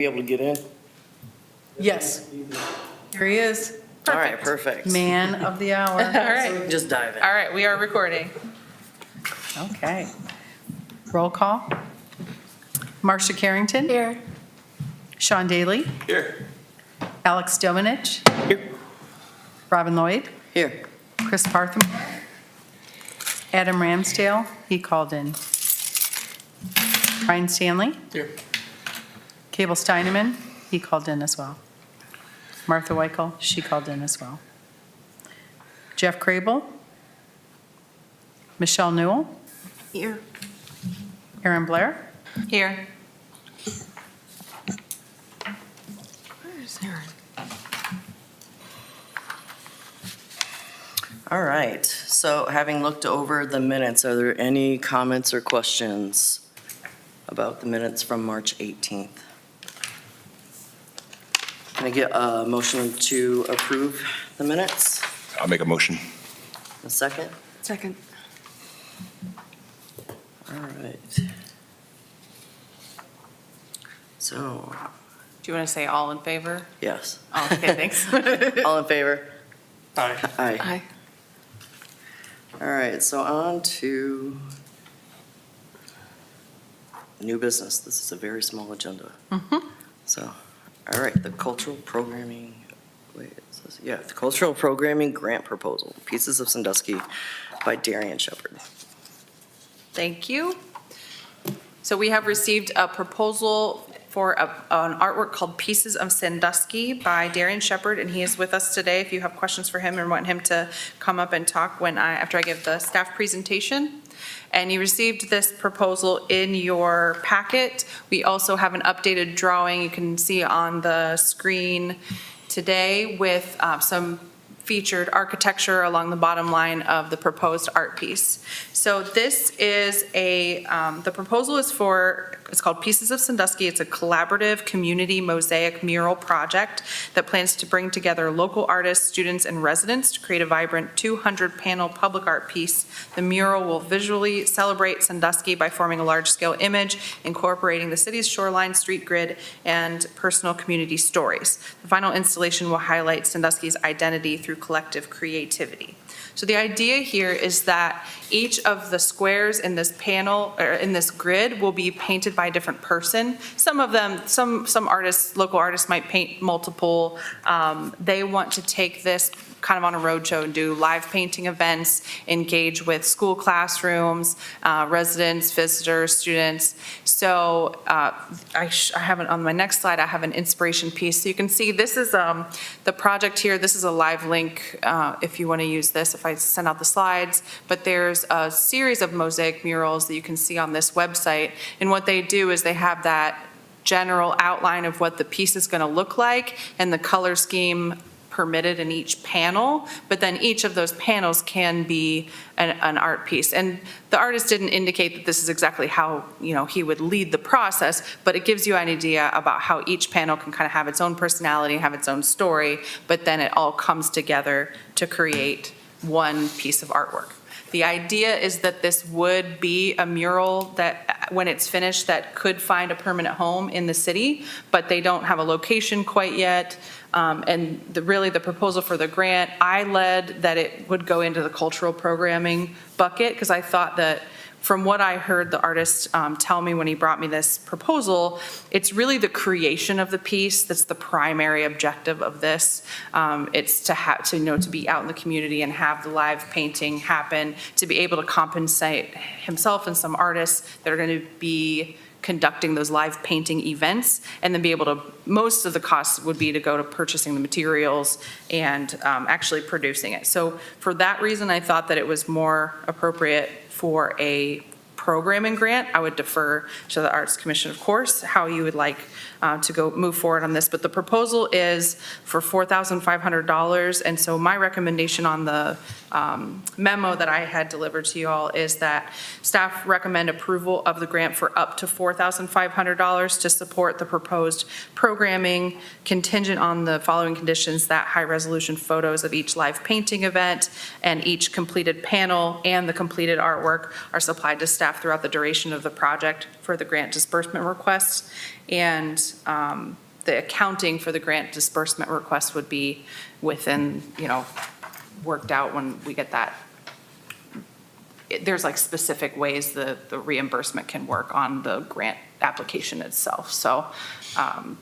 Be able to get in? Yes. Here he is, All right, perfect. man of the hour. All right, Just dive in. all right, we are recording. Okay. Roll call. Marcia Carrington. Here. Sean Daly. Here. Alex Domenich. Here. Robin Lloyd. Here. Chris Partham. Adam Ramsdale, he called in. Ryan Stanley. Here. Cable Steineman, he called in as well. Martha Weichel, she called in as well. Jeff Crable. Michelle Newell. Here. Aaron Blair. Here. Where's Aaron? All right, so having looked over the minutes, are there any comments or questions about the minutes from March 18th? Can I get a motion to approve the minutes? I'll make a motion. A second? Second. All right. So, Do you want to say all in favor? yes. Oh, okay, thanks. All in favor? Aye. Aye. Aye. All right, so on to new business. This is a very small agenda. So, all right, the cultural programming, the cultural programming grant proposal, Pieces of Sandusky by Darian Shepherd. Thank you. So we have received a proposal for an artwork called Pieces of Sandusky by Darian Shepherd, and he is with us today. If you have questions for him and want him to come up and talk after I give the staff presentation. And you received this proposal in your packet. We also have an updated drawing you can see on the screen today with some featured architecture along the bottom line of the proposed art piece. So this is the proposal is it's called Pieces of Sandusky. It's a collaborative community mosaic mural project that plans to bring together local artists, students, and residents to create a vibrant 200-panel public art piece. The mural will visually celebrate Sandusky by forming a large-scale image, incorporating the city's shoreline, street grid, and personal community stories. The final installation will highlight Sandusky's identity through collective creativity. So the idea here is that each of the squares in this panel, or in this grid, will be painted by a different person. Some of them, some artists, local artists might paint multiple. They want to take this kind of on a roadshow and do live painting events, engage with school classrooms, residents, visitors, students. So I have it on my next slide. I have an inspiration piece. So you can see this is the project here. This is a live link if you want to use this, if I send out the slides. But there's a series of mosaic murals that you can see on this website. And what they do is they have that general outline of what the piece is going to look like and the color scheme permitted in each panel, but then each of those panels can be an art piece. And the artist didn't indicate that this is exactly how he would lead the process, but it gives you an idea about how each panel can kind of have its own personality, have its own story, but then it all comes together to create one piece of artwork. The idea is that this would be a mural that, when it's finished, that could find a permanent home in the city, but they don't have a location quite yet. And really the proposal for the grant, I led that it would go into the cultural programming bucket because I thought that from what I heard the artist tell me when he brought me this proposal, it's really the creation of the piece that's the primary objective of this. It's to be out in the community and have the live painting happen, to be able to compensate himself and some artists that are going to be conducting those live painting events, and then be able to, most of the costs would be to go to purchasing the materials and actually producing it. So for that reason, I thought that it was more appropriate for a programming grant. I would defer to the Arts Commission, of course, how you would like to move forward on this. But the proposal is for $4,500. And so my recommendation on the memo that I had delivered to you all is that staff recommend approval of the grant for up to $4,500 to support the proposed programming, contingent on the following conditions: that high-resolution photos of each live painting event and each completed panel and the completed artwork are supplied to staff throughout the duration of the project for the grant disbursement requests. And the accounting for the grant disbursement request would be within, worked out when we get that. There's like specific ways the reimbursement can work on the grant application itself. So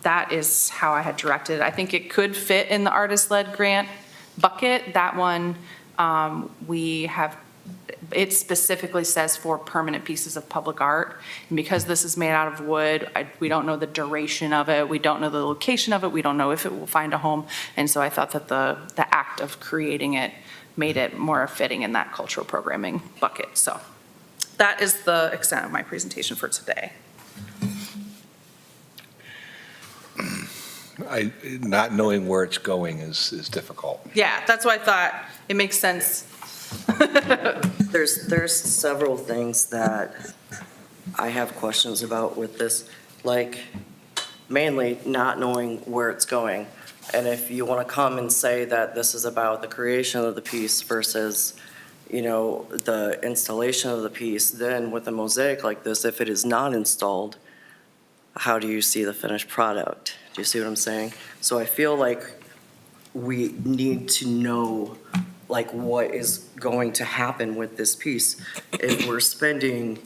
that is how I had directed. I think it could fit in the artist-led grant bucket. That one, it specifically says for permanent pieces of public art. And because this is made out of wood, we don't know the duration of it. We don't know the location of it. We don't know if it will find a home. And so I thought that the act of creating it made it more fitting in that cultural programming bucket. So that is the extent of my presentation for today. Not knowing where it's going is difficult. Yeah, that's why I thought it makes sense. There's several things that I have questions about with this, like mainly not knowing where it's going. And if you want to come and say that this is about the creation of the piece versus, the installation of the piece, then with a mosaic like this, if it is not installed, how do you see the finished product? Do you see what I'm saying? So I feel like we need to know like what is going to happen with this piece. If we're spending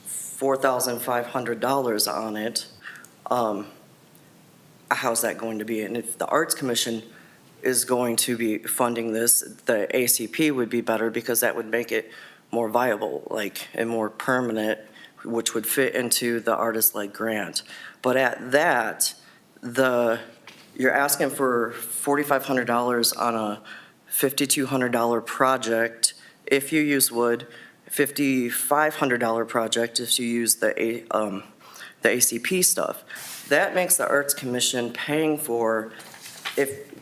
$4,500 on it, how's that going to be? And if the Arts Commission is going to be funding this, the ACP would be better because that would make it more viable, and more permanent, which would fit into the artist-led grant. But at that, you're asking for $4,500 on a $5,200 project if you use wood, $5,500 project if you use the ACP stuff. That makes the Arts Commission paying for,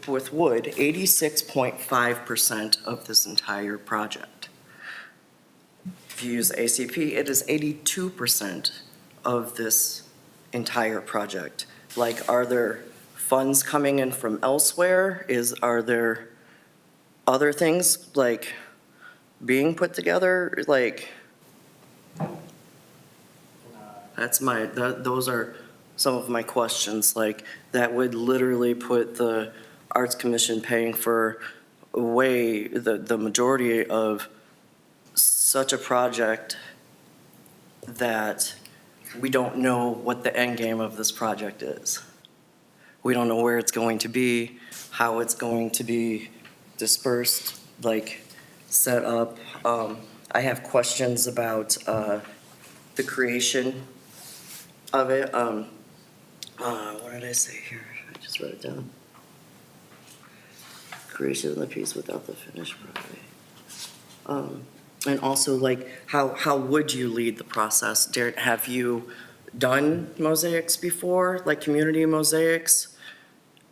with wood, 86.5% of this entire project. If you use ACP, it is 82% of this entire project. Are there funds coming in from elsewhere? Are there other things being put together? Those are some of my questions. That would literally put the Arts Commission paying for the majority of such a project that we don't know what the end game of this project is. We don't know where it's going to be, how it's going to be dispersed, set up. I have questions about the creation of it. What did I say here? I just wrote it down. Creation of the piece without the finished product. And also, how would you lead the process? Darren, have you done mosaics before, community mosaics?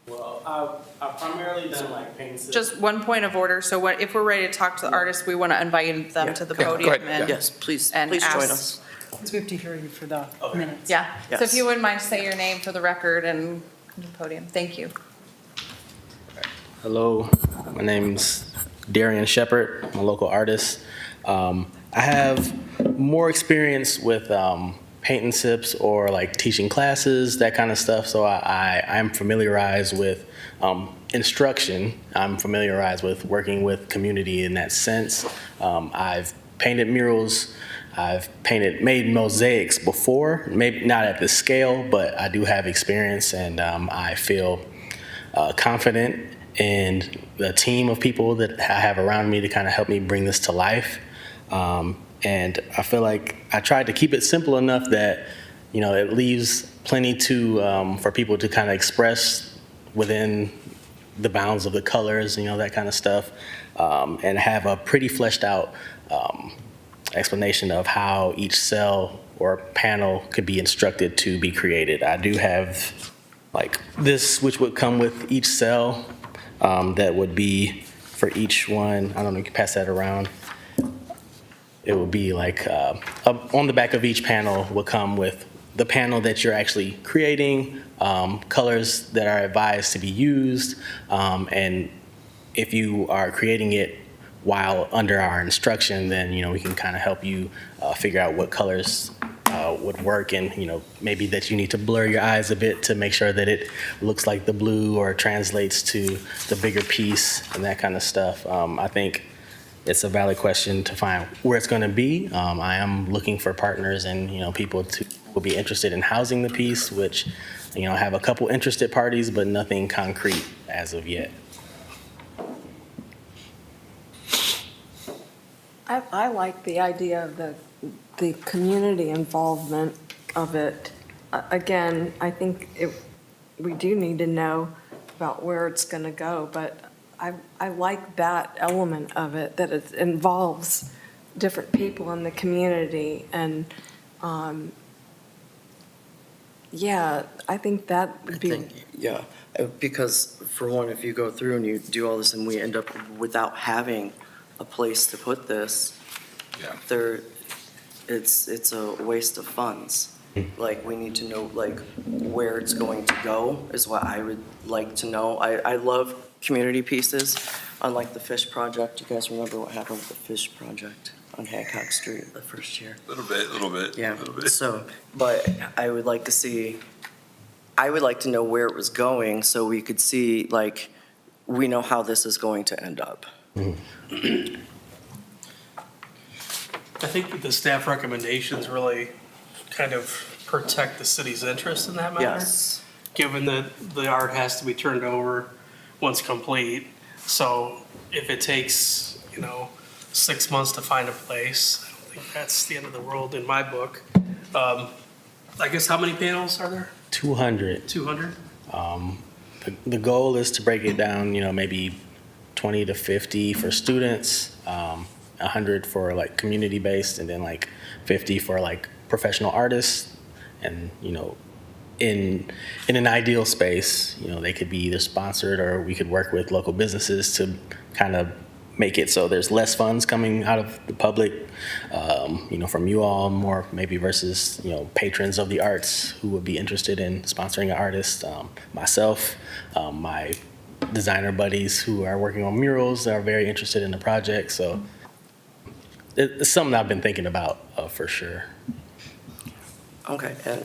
Well, I've primarily done paint. Just one point of order. So if we're ready to talk to the artists, we want to invite them to the go podium. ahead. and- Yes, please And join ask- us. Because we have to hear you for the minutes. Yeah. So if Yes. you wouldn't mind, say your name for the record and the podium. Thank you. Hello, my name's Darian Shepard. I'm a local artist. I have more experience with paint and sips or teaching classes, that kind of stuff. So I'm familiarized with instruction. I'm familiarized with working with community in that sense. I've painted murals. I've made mosaics before, maybe not at this scale, but I do have experience, and I feel confident in the team of people that I have around me to kind of help me bring this to life. And I feel like I tried to keep it simple enough that, it leaves plenty for people to kind of express within the bounds of the colors, that kind of stuff, and have a pretty fleshed out explanation of how each cell or panel could be instructed to be created. I do have this, which would come with each cell, that would be for each one. I don't know, you can pass that around. It would be on the back of each panel would come with the panel that you're actually creating, colors that are advised to be used, and if you are creating it while under our instruction, then we can kind of help you figure out what colors would work, and maybe that you need to blur your eyes a bit to make sure that it looks like the blue or translates to the bigger piece and that kind of stuff. I think it's a valid question to find where it's going to be. I am looking for partners and people who will be interested in housing the piece, which I have a couple interested parties, but nothing concrete as of yet. I like the idea of the community involvement of it. Again, I think we do need to know about where it's going to go, but I like that element of it, that it involves different people in the community. And, yeah, I think that would be. Yeah, because for one, if you go through and you do all this and we end up without having a place to put this, Yeah. it's a waste of funds. Like, we need to know, like, where it's going to go is what I would like to know. I love community pieces, unlike the Fish Project. You guys remember what happened with the Fish Project on Hancock Street the first year? Little bit. Yeah, so, but I would like to know where it was going so we could see, like, we know how this is going to end up. I think that the staff recommendations really kind of protect the city's interest in that matter. Yes. Given that the art has to be turned over once complete. So if it takes, 6 months to find a place, I don't think that's the end of the world in my book. I guess how many panels are there? 200. 200? The goal is to break it down, maybe 20 to 50 for students, 100 for like community based, and then like 50 for like professional artists. And in an ideal space, they could be either sponsored or we could work with local businesses to kind of make it so there's less funds coming out of the public, from you all more maybe versus, patrons of the arts who would be interested in sponsoring an artist. Myself, my designer buddies who are working on murals are very interested in the project. So it's something I've been thinking about for sure. Okay, and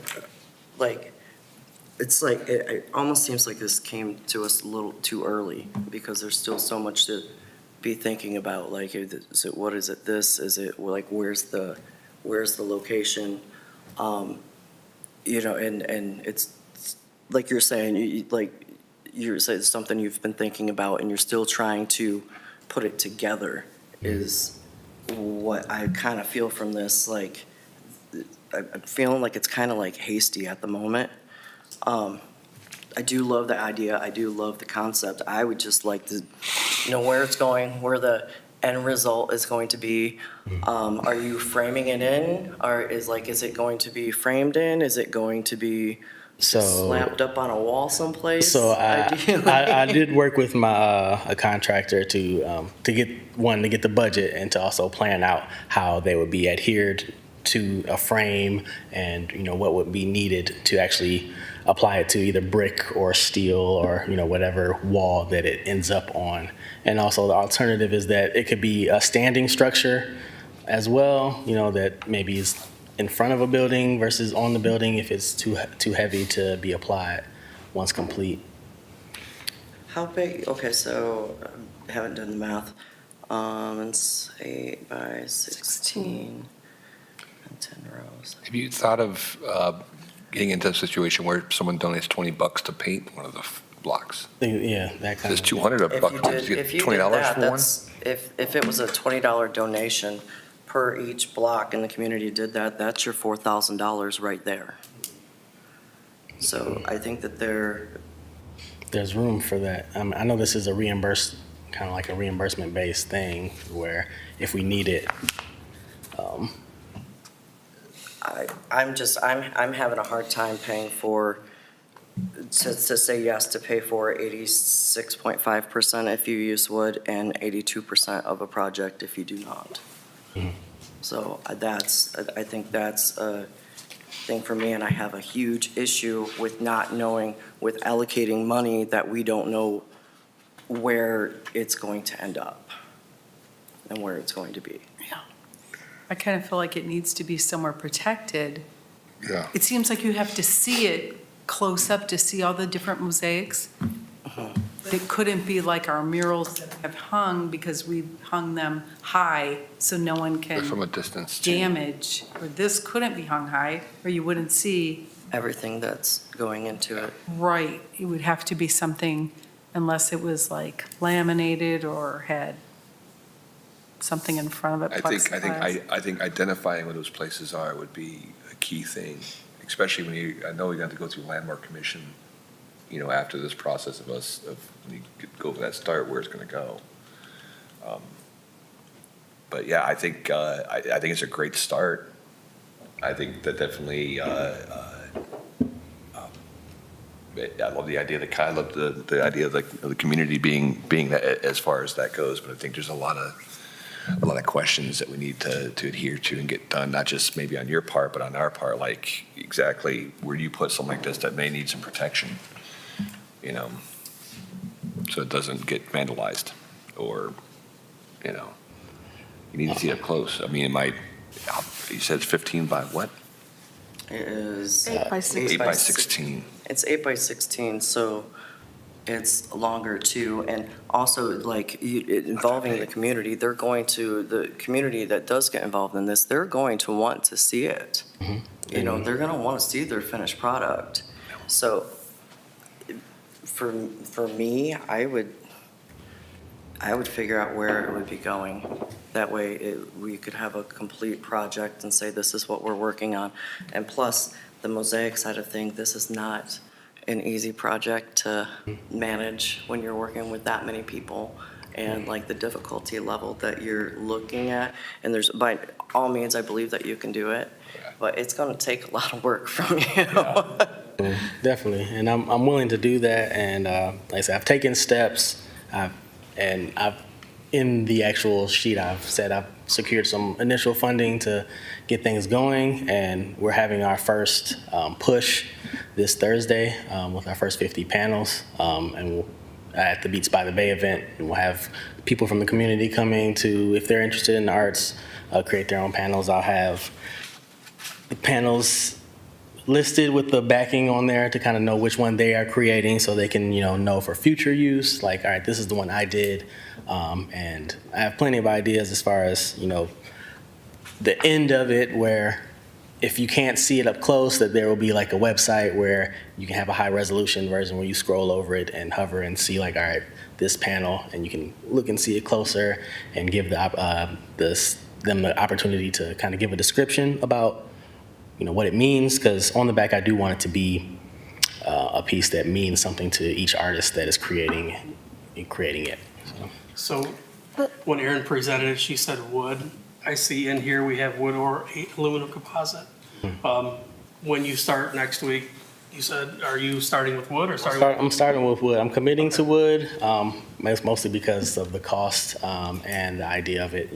it's like, it almost seems like this came to us a little too early because there's still so much to be thinking about. Like, is it, what is it, this, is it, like, where's the location? And it's like you're saying, you're saying it's something you've been thinking about and you're still trying to put it together is what I kind of feel from this. Like, I'm feeling like it's kind of like hasty at the moment. I do love the idea. I do love the concept. I would just like to know where it's going, where the end result is going to be. Are you framing it in? Or is it going to be framed in? Is it going to be slapped up on a wall someplace? So I did work with a contractor to get the budget and to also plan out how they would be adhered to a frame and what would be needed to actually apply it to either brick or steel or whatever wall that it ends up on. And also the alternative is that it could be a standing structure as well, that maybe is in front of a building versus on the building if it's too heavy to be applied once complete. How big? Okay, so I haven't done the math. It's 8 by 16 and 10 rows. Have you thought of getting into a situation where someone donates $20 to paint one of the blocks? Yeah, that kind Is of. $200 a buck? You get $20 for one? If it was a $20 donation per each block and the community did that, that's your $4,000 right there. So I think that There's room for that. I know this is a kind of like a reimbursement-based thing where if we need it, I'm having a hard time paying for, to say yes to pay for 86.5% if you use wood and 82% of a project if you do not. So I think that's a thing for me, and I have a huge issue with not knowing, with allocating money that we don't know where it's going to end up and where it's going to be. I kind of feel like it needs to be somewhere protected Yeah. It seems like you have to see it close up to see all the different mosaics. It couldn't be like our murals that have hung because we hung them high so no one But from a can distance. too. damage. Or this couldn't be hung high or you wouldn't see. Everything that's going into it. Right, it would have to be something, unless it was like laminated or had something in front of it, plexiglass. I think identifying what those places are would be a key thing, especially when I know you have to go through landmark commission, after this process of when you go over that start, where it's gonna go. But yeah, I think it's a great start. I think that definitely, I love the idea I love the idea of the community being that as far as that goes, but I think there's a lot of questions that we need to adhere to and get done, not just maybe on your part, but on our part, like exactly where do you put something like this that may need some protection, so it doesn't get vandalized or, you need to see it up close. I mean, you said it's 15 by what? It is. 8 by 16. 8 by 16. It's 8 by 16, so it's longer too. And also, involving the community, the community that does get involved in this, they're going to want to see it. They're going to want to see their finished product. So for me, I would figure out where it would be going. That way, we could have a complete project and say, this is what we're working on. And plus, the mosaic side of things, this is not an easy project to manage when you're working with that many people and the difficulty level that you're looking at. And by all means, I believe that you can do it, but it's going to take a lot of work from you. Definitely, and I'm willing to do that. And like I said, I've taken steps, in the actual sheet I've said I've secured some initial funding to get things going, and we're having our first push this Thursday with our first 50 panels, and at the Beats by the Bay event, and we'll have people from the community coming to, if they're interested in the arts, create their own panels. I'll have the panels listed with the backing on there to kind of know which one they are creating, so they can know for future use, like, all right, this is the one I did. And I have plenty of ideas as far as the end of it, where if you can't see it up close, that there will be like a website where you can have a high resolution version where you scroll over it and hover and see all right, this panel, and you can look and see it closer and give them the opportunity to kind of give a description about what it means, because on the back I do want it to be a piece that means something to each artist that is creating it. So when Erin presented it, she said wood. I see in here we have wood or aluminum composite. When you start next week, you said, are you starting with wood or I'm starting with wood. I'm committing to wood. It's mostly because of the cost and the idea of it,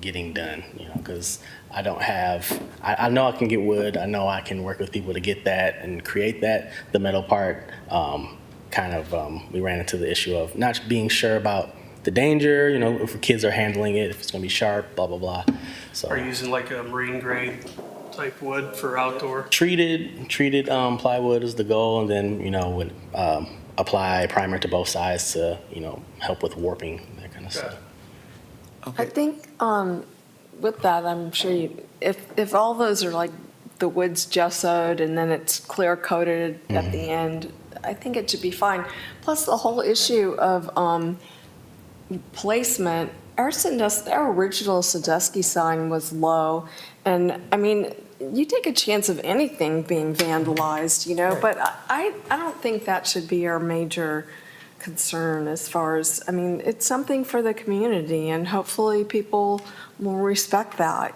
getting done. Because I don't have. I know I can get wood. I know I can work with people to get that and create that. The metal part, we ran into the issue of not being sure about the danger, if kids are handling it, if it's going to be sharp, blah, blah, blah. So Are you using like a marine grade type wood for outdoor? treated plywood is the goal, and then, would apply primer to both sides to, help with warping, that kind of stuff. I think with that, I'm sure if all those are like the wood's gessoed and then it's clear coated at the end, I think it should be fine. Plus the whole issue of placement, our original Sandusky sign was low, and I mean, you take a chance of anything being vandalized, but I don't think that should be our major concern as far as, it's something for the community, and hopefully people will respect that,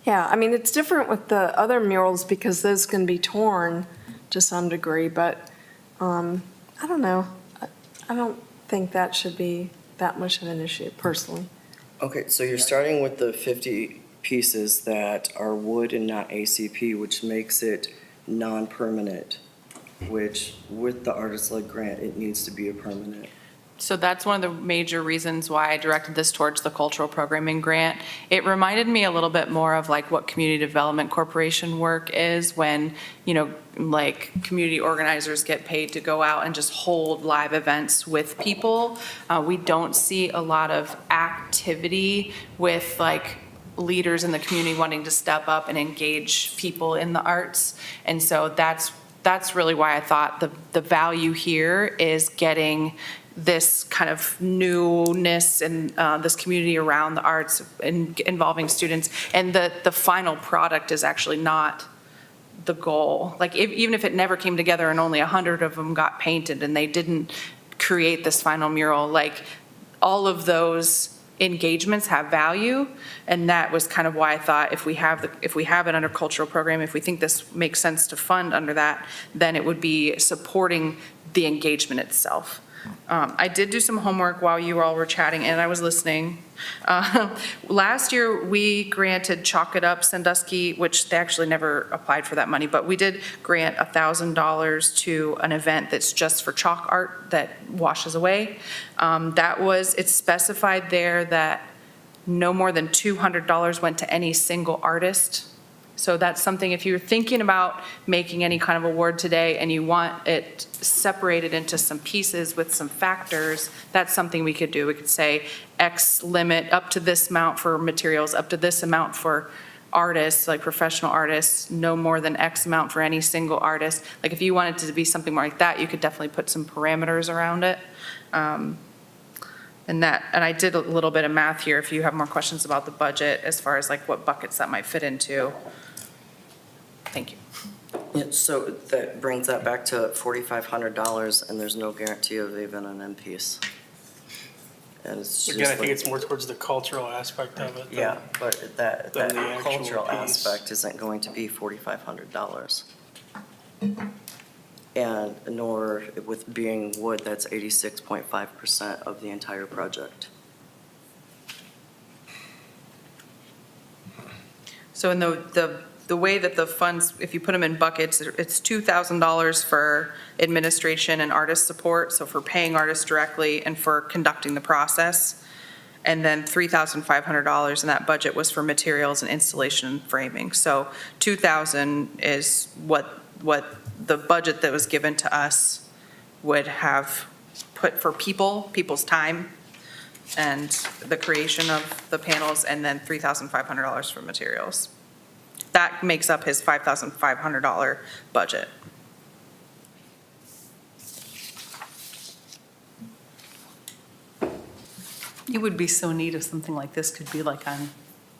it's different with the other murals because those can be torn to some degree, but I don't know. I don't think that should be that much of an issue, personally. Okay, so you're starting with the 50 pieces that are wood and not ACP, which makes it non-permanent, which with the artist-led grant, it needs to be a permanent. So that's one of the major reasons why I directed this towards the cultural programming grant. It reminded me a little bit more of like what community development corporation work is when, like community organizers get paid to go out and just hold live events with people. We don't see a lot of activity with like leaders in the community wanting to step up and engage people in the arts. And so that's really why I thought the value here is getting this kind of newness and this community around the arts and involving students. And the final product is actually not the goal. Like even if it never came together and only 100 of them got painted and they didn't create this final mural, like all of those engagements have value. And that was kind of why I thought if we have it under cultural program, if we think this makes sense to fund under that, then it would be supporting the engagement itself. I did do some homework while you all were chatting, and I was listening. Last year, we granted Chalk It Up Sandusky, which they actually never applied for that money, but we did grant $1,000 to an event that's just for chalk art that washes away. It's specified there that no more than $200 went to any single artist. So that's something, if you're thinking about making any kind of award today and you want it separated into some pieces with some factors, that's something we could do. We could say X limit up to this amount for materials, up to this amount for artists, like professional artists, no more than X amount for any single artist. Like if you wanted to be something more like that, you could definitely put some parameters around it. And I did a little bit of math here if you have more questions about the budget as far as like what buckets that might fit into. Thank you. Yeah, so that brings that back to $4,500, and there's no guarantee of even an end piece. And it's just Again, I think like- it's more towards the cultural aspect of it. Yeah, but that than the actual cultural piece. aspect isn't going to be $4,500. And nor with being wood, that's 86.5% of the entire project. So in the way that the funds, if you put them in buckets, it's $2,000 for administration and artist support, so for paying artists directly and for conducting the process. And then $3,500 in that budget was for materials and installation and framing. So $2,000 is what the budget that was given to us would have put for people's time and the creation of the panels, and then $3,500 for materials. That makes up his $5,500 budget. It would be so neat if something like this could be like on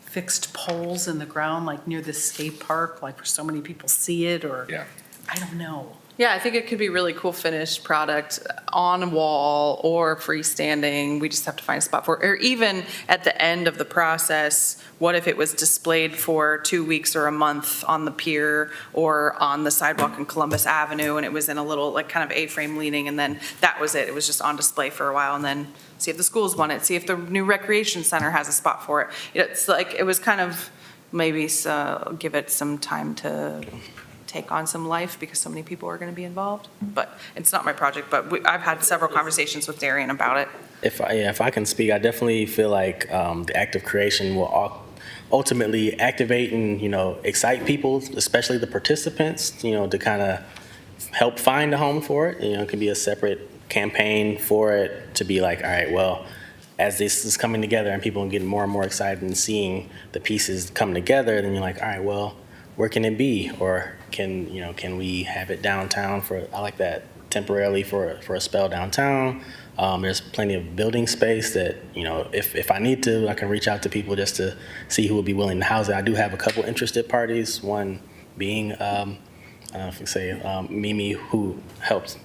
fixed poles in the ground, like near the skate park, like where so many people see it, or, Yeah. I don't know. Yeah, I think it could be really cool finished product on a wall or freestanding. We just have to find a spot for it. Or even at the end of the process, what if it was displayed for 2 weeks or a month on the pier or on the sidewalk in Columbus Avenue, and it was in a little like kind of A-frame leaning, and then that was it. It was just on display for a while, and then see if the schools want it, see if the new recreation center has a spot for it. It's like, it was kind of maybe give it some time to take on some life because so many people are going to be involved. But it's not my project, but I've had several conversations with Darian about it. If I can speak, I definitely feel like the act of creation will ultimately activate and, excite people, especially the participants, to kind of help find a home for it. It can be a separate campaign for it to be like, all right, well, as this is coming together and people are getting more and more excited and seeing the pieces come together, then you're like, all right, well, where can it be? Or can we have it downtown I like that, temporarily for a spell downtown. There's plenty of building space that, if I need to, I can reach out to people just to see who would be willing to house it. I do have a couple interested parties, one being, I don't know if you say, Mimi, who helped,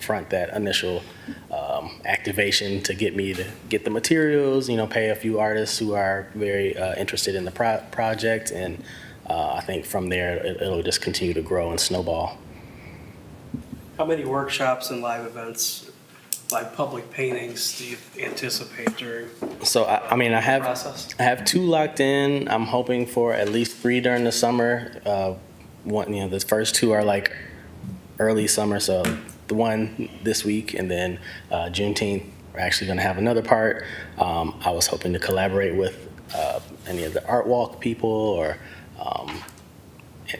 front that initial activation to get me to get the materials, pay a few artists who are very interested in the project. And I think from there, it'll just continue to grow and snowball. How many workshops and live events, like public paintings, do you anticipate during So, I the have process? 2 locked in. I'm hoping for at least 3 during the summer. The first 2 are like early summer, so the one this week, and then Juneteenth we're actually going to have another part. I was hoping to collaborate with any of the Art Walk people or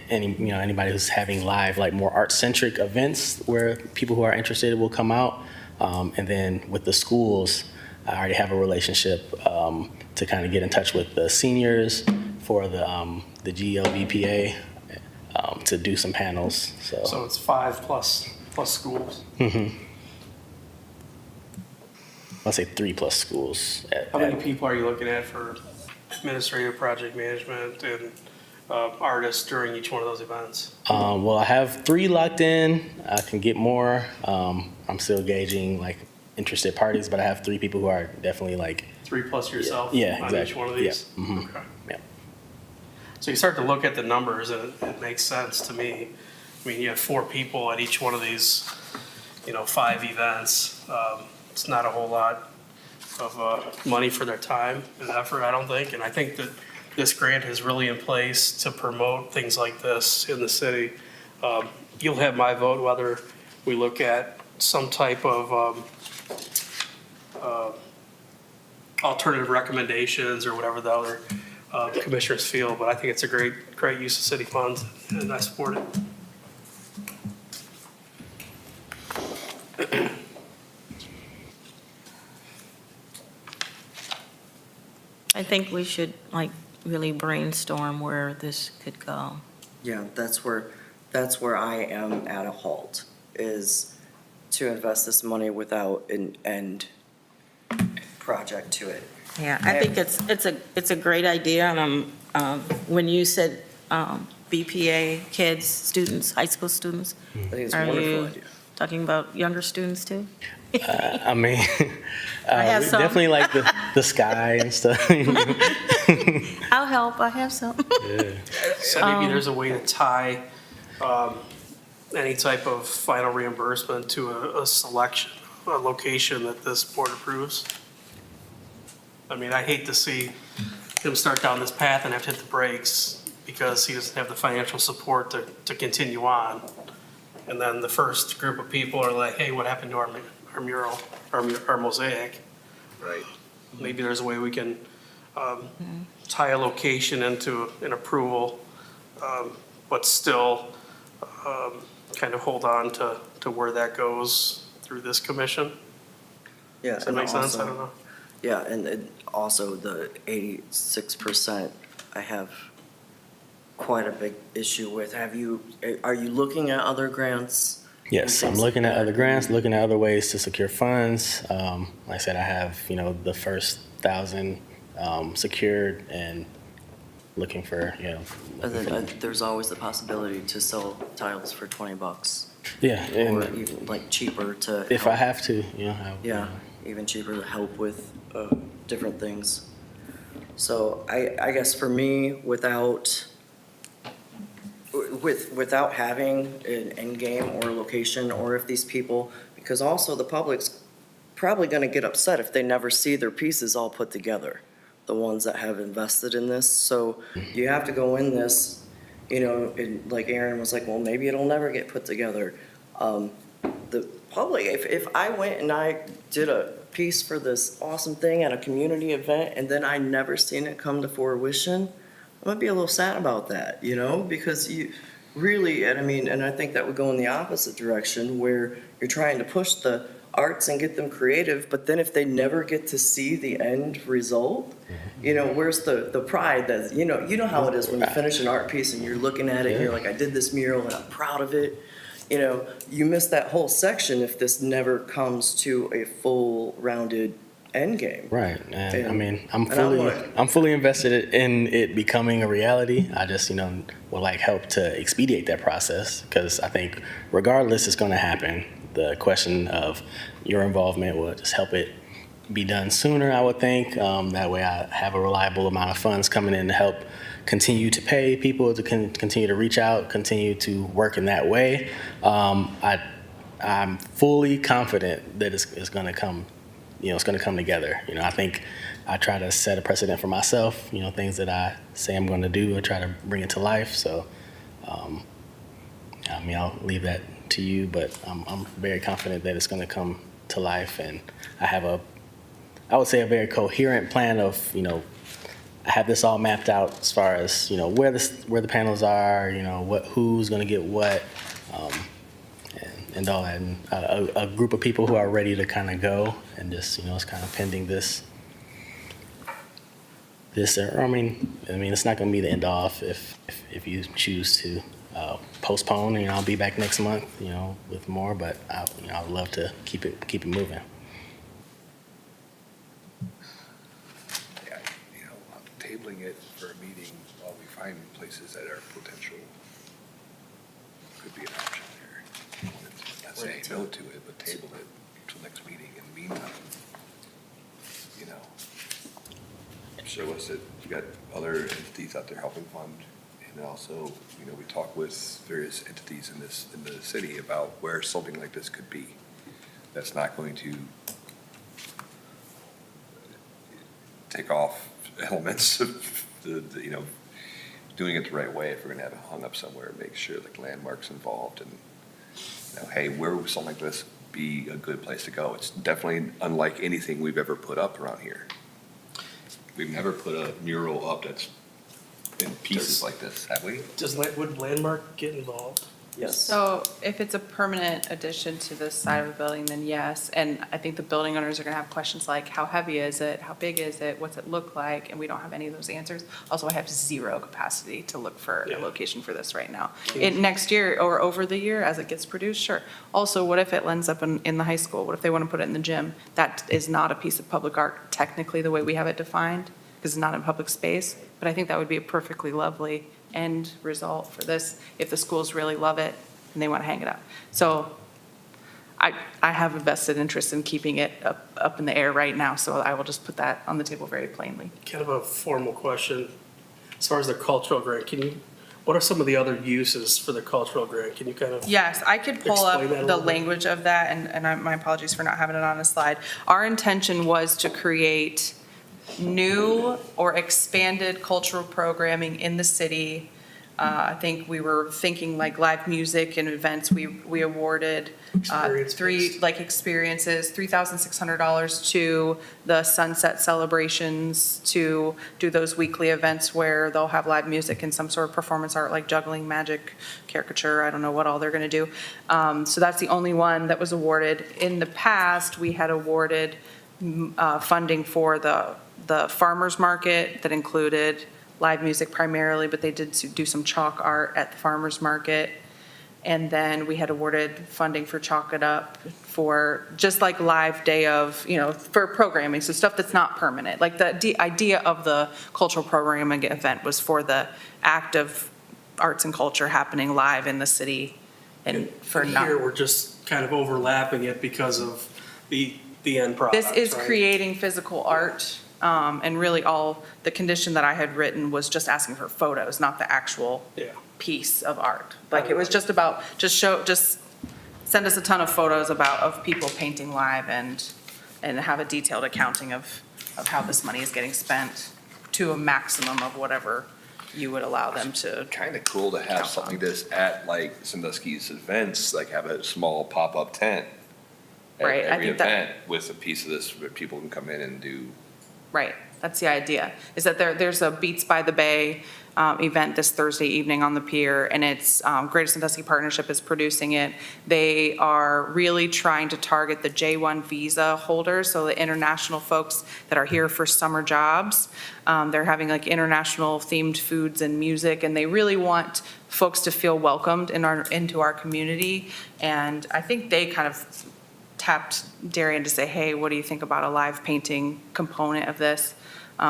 anybody who's having live, like more art-centric events where people who are interested will come out. And then with the schools, I already have a relationship to kind of get in touch with the seniors for the GLVPA to do some panels. So it's 5 plus schools. I'll say 3+ schools. How many people are you looking at for administrative project management and artists during each one of those events? Well, I have 3 locked in. I can get more. I'm still gauging like interested parties, but I have 3 people who are definitely like. 3 plus yourself Yeah, on exactly. each one of Yeah. these? Mhm. Okay. Yeah. So you start to look at the numbers and it makes sense to me. I mean, you have 4 people at each one of these, 5 events. It's not a whole lot of money for their time and effort, I don't think. And I think that this grant is really in place to promote things like this in the city. You'll have my vote whether we look at some type of alternative recommendations or whatever the other commissioners feel, but I think it's a great use of city funds, and I support it. I think we should really brainstorm where this could go. Yeah, that's where I am at a halt, is to invest this money without an end project to it. Yeah, I think it's a great idea, and when you said BPA kids, students, high school students, I think it's a Are wonderful you- idea. talking about younger students too? I mean, I have we some. definitely like the sky and stuff. I'll help, I have some. So maybe there's a way to tie any type of final reimbursement to a selection, a location that this board approves. I mean, I hate to see him start down this path and have to hit the brakes because he doesn't have the financial support to continue on. And then the first group of people are like, hey, what happened to our mural, our mosaic? Right. Maybe there's a way we can tie a location into an approval, but still kind of hold on to where that goes through this commission. Yeah, Does that and make sense? I also- don't know. Yeah, and also the 86%, I have quite a big issue with. Are you looking at other grants? Yes, I'm looking at other grants, looking at other ways to secure funds. Like I said, I have, the first 1,000 secured and looking for, And then there's always the possibility to sell tiles for $20, yeah, or and even like cheaper to. if I help. have to, Yeah, even cheaper to help with different things. So I guess for me, without having an end game or location, or if these people, because also the public's probably going to get upset if they never see their pieces all put together, the ones that have invested in this. So you have to go in this, and like Aaron was like, well, maybe it'll never get put together. The public, if I went and I did a piece for this awesome thing at a community event and then I never seen it come to fruition, I'm gonna be a little sad about that, because you really, and I think that would go in the opposite direction where you're trying to push the arts and get them creative, but then if they never get to see the end result, where's the pride that, you know how it is when you finish an art piece and you're looking at it and you're like, I did this mural and I'm proud of it. You miss that whole section if this never comes to a full rounded end game. right. And I mean, and I'm I'm fully invested in it becoming a reality. I just, would like help to expedite that process because I think regardless it's going to happen. The question of your involvement will just help it be done sooner, I would think. That way I have a reliable amount of funds coming in to help continue to pay people, to continue to reach out, continue to work in that way. I'm fully confident that it's going to come, it's going to come together. I think I try to set a precedent for myself, things that I say I'm going to do, I try to bring it to life. So, I'll leave that to you, but I'm very confident that it's going to come to life. And I have I would say a very coherent plan of, I have this all mapped out as far as, where the panels are, who's going to get what, and all that. And a group of people who are ready to kind of go, and just, it's kind of pending this, I mean, it's not going to be the end off if you choose to postpone, and I'll be back next month, with more, but I would love to keep it moving. Yeah, tabling it for a meeting while we find places that are potential could be an option there. Not saying no to it, but table it till next meeting. In the meantime, show us that you got other entities out there helping fund, and also, we talk with various entities in the city about where something like this could be. That's not going to take off elements of doing it the right way. If we're gonna have it hung up somewhere, make sure like landmarks involved, and hey, where would something like this be a good place to go? It's definitely unlike anything we've ever put up around here. We've never put a mural up that's in pieces like this, have we? Would Landmark get involved? Yes. So if it's a permanent addition to the side of a building, then yes. And I think the building owners are going to have questions like, how heavy is it? How big is it? What's it look like? And we don't have any of those answers. Also, I have zero capacity to look for a Yeah. location for this right now. Next year or over the year as it gets produced, sure. Also, what if it ends up in the high school? What if they want to put it in the gym? That is not a piece of public art technically the way we have it defined, because it's not in public space. But I think that would be a perfectly lovely end result for this if the schools really love it and they want to hang it up. So I have a vested interest in keeping it up in the air right now, so I will just put that on the table very plainly. Kind of a formal question. As far as the cultural grant, what are some of the other uses for the cultural grant? Can you kind of? Yes, I could pull up Explain that a the little bit. language of that, and my apologies for not having it on a slide. Our intention was to create new or expanded cultural programming in the city. I think we were thinking like live music and events. We awarded Experience-based. experiences, $3,600 to the Sunset Celebrations to do those weekly events where they'll have live music and some sort of performance art like juggling, magic, caricature. I don't know what all they're going to do. So that's the only one that was awarded. In the past, we had awarded funding for the farmers market that included live music primarily, but they did do some chalk art at the farmers market. And then we had awarded funding for Chalk It Up for just like live day of, for programming, so stuff that's not permanent. Like the idea of the cultural programming event was for the act of arts and culture happening live in the city and for not. Here, we're just kind of overlapping it because of the end product. This is right? creating physical art, and really all, the condition that I had written was just asking for photos, not the actual Yeah. piece of art. Like, it was just about, just send us a ton of photos of people painting live and have a detailed accounting of how this money is getting spent to a maximum of whatever you would allow them to. Kind of cool to have something like this at like Sandusky's events, like have a small pop-up tent at Right, I every think that- event with a piece of this where people can come in and do. Right, that's the idea, is that there's a Beats by the Bay event this Thursday evening on the pier, and it's Greater Sandusky Partnership is producing it. They are really trying to target the J1 visa holders, so the international folks that are here for summer jobs. They're having like international themed foods and music, and they really want folks to feel welcomed into our community. And I think they kind of tapped Darien to say, hey, what do you think about a live painting component of this?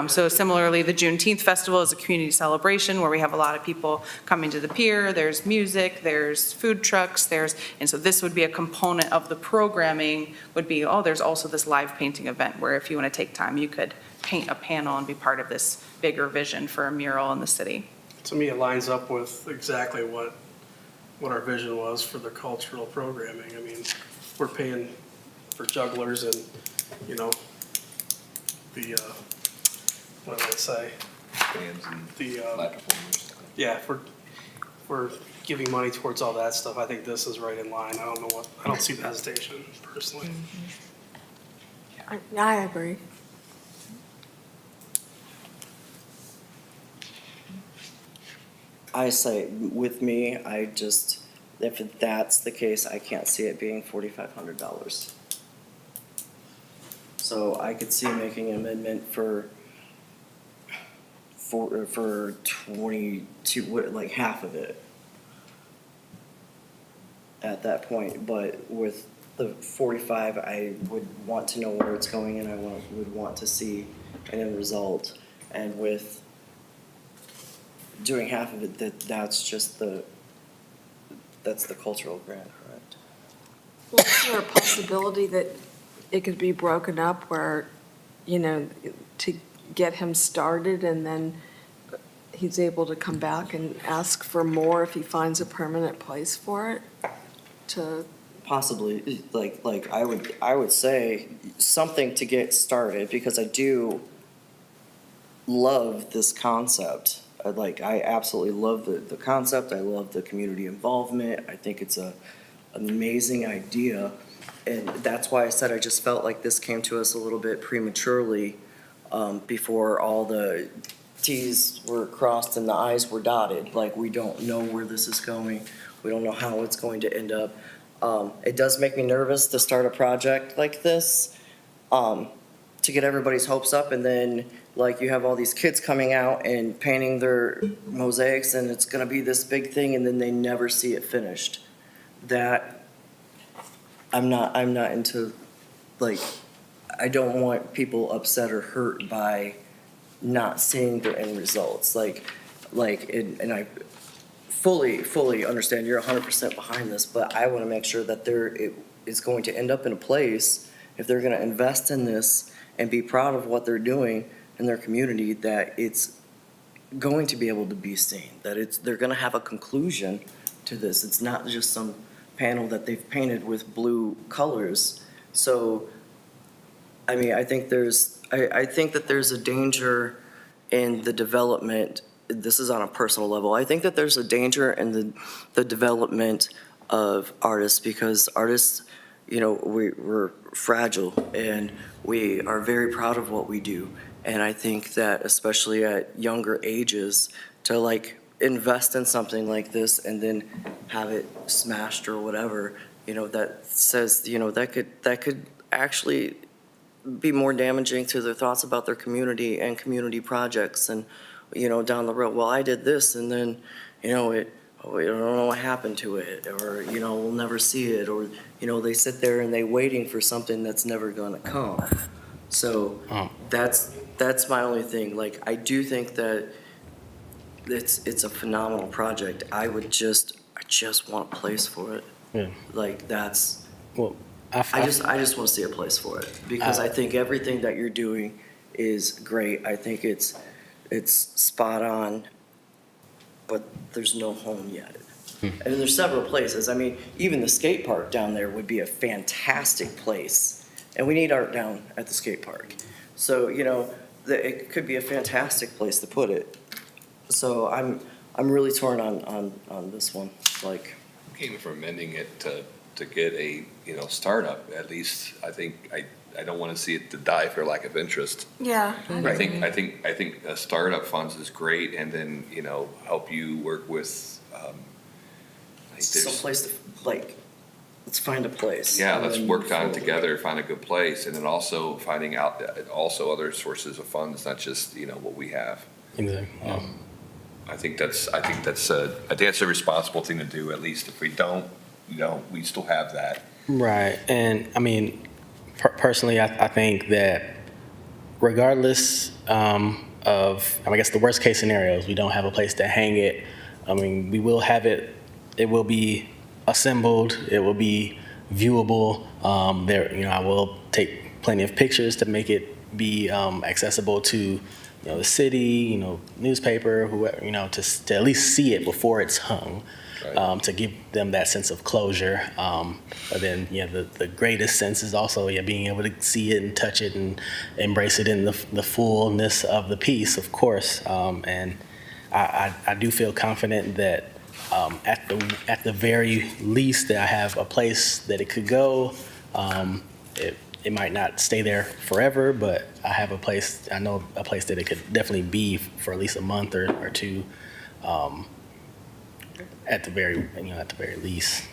So similarly, the Juneteenth Festival is a community celebration where we have a lot of people coming to the pier. There's music, there's food trucks, and so this would be a component of the programming would be, there's also this live painting event where if you want to take time, you could paint a panel and be part of this bigger vision for a mural in the city. To me, it lines up with exactly what our vision was for the cultural programming. I mean, we're paying for jugglers and, what did I say? Bands and The, live performers. yeah, if we're giving money towards all that stuff, I think this is right in line. I don't see the hesitation personally. I agree. I say, with me, if that's the case, I can't see it being $4,500. So I could see making an amendment for 22, like half of it at that point, but with the 45, I would want to know where it's going and would want to see an end result. And with doing half of it, that's the cultural grant, correct? Well, is there a possibility that it could be broken up where, to get him started and then he's able to come back and ask for more if he finds a permanent place for it? Possibly, I would say something to get started, because I do love this concept. I absolutely love the concept. I love the community involvement. I think it's an amazing idea. And that's why I said I just felt like this came to us a little bit prematurely, before all the Ts were crossed and the Is were dotted. Like, we don't know where this is going. We don't know how it's going to end up. It does make me nervous to start a project like this, to get everybody's hopes up, and then you have all these kids coming out and painting their mosaics, and it's gonna be this big thing, and then they never see it finished. That I'm not into. I don't want people upset or hurt by not seeing their end results. And I fully understand you're 100% behind this, but I want to make sure that it is going to end up in a place, if they're going to invest in this and be proud of what they're doing in their community, that it's going to be able to be seen, that they're going to have a conclusion to this. It's not just some panel that they've painted with blue colors. So, I mean, I think that there's a danger in the development. This is on a personal level. I think that there's a danger in the development of artists, because artists, we're fragile and we are very proud of what we do. And I think that especially at younger ages, to invest in something like this and then have it smashed or whatever, that says, that could actually be more damaging to their thoughts about their community and community projects. And down the road, well, I did this, and then, we don't know what happened to it, or, we'll never see it, or, they sit there and they waiting for something that's never gonna come. So that's my only thing. I do think that it's a phenomenal project. I just want a place for it. Yeah. Well, I just want to see a place for it, because I think everything that you're doing is great. I think it's spot on, but there's no home yet. And there's several places. I mean, even the skate park down there would be a fantastic place, and we need art down at the skate park. So, it could be a fantastic place to put it. So I'm really torn on this one. Even for amending it to get a, startup, at least, I think, I don't want to see it to die for lack of interest. Yeah. I think startup funds is great, and then, help you work with, Someplace to, let's find a place. yeah, and let's then work move on it forward. together, find a good place, and then also finding out also other sources of funds, not just, what we have. exactly. I think that's a responsible thing to do, at least. If we don't, we still have that. Right. And I mean, personally, I think that regardless of, I guess the worst case scenarios, we don't have a place to hang it. I mean, we will have it. It will be assembled. It will be viewable. I will take plenty of pictures to make it be accessible to, the city, newspaper, whoever, to at least see it before it's hung. Right. To give them that sense of closure. But then, the greatest sense is also, being able to see it and touch it and embrace it in the fullness of the piece, of course. And I do feel confident that at the very least that I have a place that it could go. it might not stay there forever, but I know a place that it could definitely be for at least a month or two, at the very least.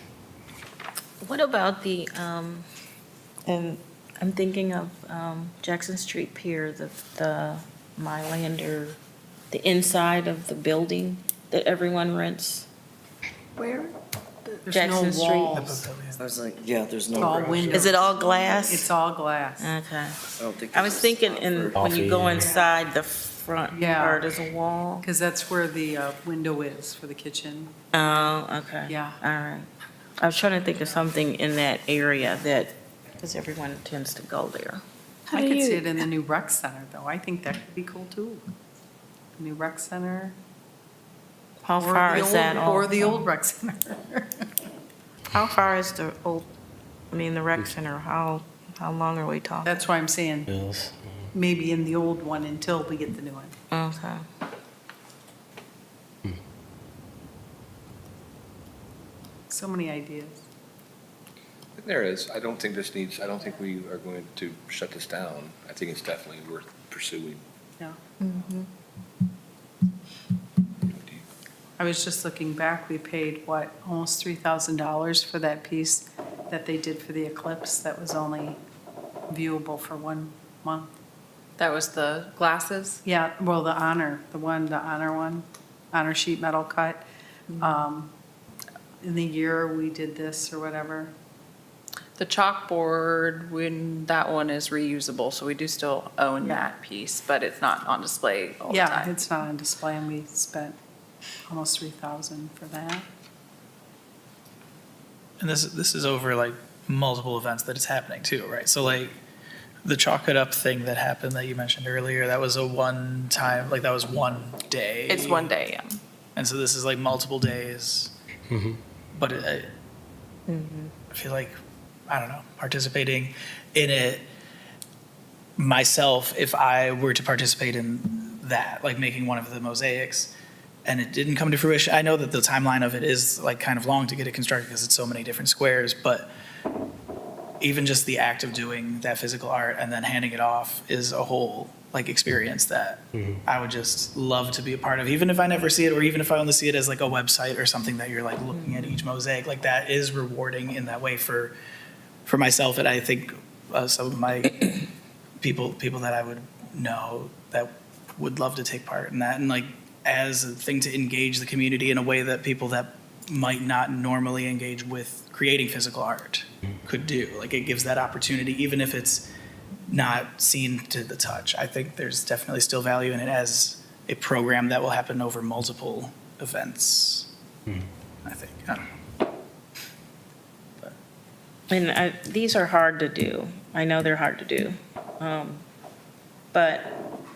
What about the, and I'm thinking of Jackson Street Pier, the Mylander, the inside of the building that everyone rents? Where? There's Jackson no Street. walls. I was like, yeah, there's no All garage. windows. Is it all glass? It's all glass. Okay. I don't think I was there's a thinking spot in, for- when you go Coffee. inside the front Yeah. part, there's a wall. Because that's where the window is for the kitchen. Oh, okay. Yeah. All right. I was trying to think of something in that area that, because everyone tends to go there. How I do could see you- it in the new rec center, though. I think that could be cool, too. The new rec center. How or far the is that? old- Or the also? old rec center. How far is the the rec center? How long are we talking? That's why I'm saying Bills. maybe in the old one until we get the new one. Okay. So many ideas. There is. I don't think we are going to shut this down. I think it's definitely worth pursuing. Yeah. Mhm. I was just looking back, we paid, what, almost $3,000 for that piece that they did for the eclipse that was only viewable for 1 month. That was the glasses? Yeah, well, the honor one, honor sheet metal cut. In the year we did this or whatever. The chalkboard, when that one is reusable, so we do still own Yeah. that piece, but it's not on display all the Yeah, time. it's not on display and we spent almost 3,000 for that. And this is over like multiple events that it's happening too, right? So like the chalk it up thing that happened that you mentioned earlier, that was a one time, like that was one day. It's one day, yeah. And so this is like multiple days. Mhm. But I feel like, I don't know, participating in it myself, if I were to participate in that, like making one of the mosaics, and it didn't come to fruition, I know that the timeline of it is like kind of long to get it constructed because it's so many different squares, but even just the act of doing that physical art and then handing it off is a whole like experience that I would just love to be a part of, even if I never see it, or even if I only see it as like a website or something that you're like looking at each mosaic, like that is rewarding in that way for myself. And I think some of my people that I would know that would love to take part in that, and like as a thing to engage the community in a way that people that might not normally engage with creating physical art could do. Like it gives that opportunity, even if it's not seen to the touch. I think there's definitely still value in it as a program that will happen over multiple events. I think, I don't know. And these are hard to do. I know they're hard to do. But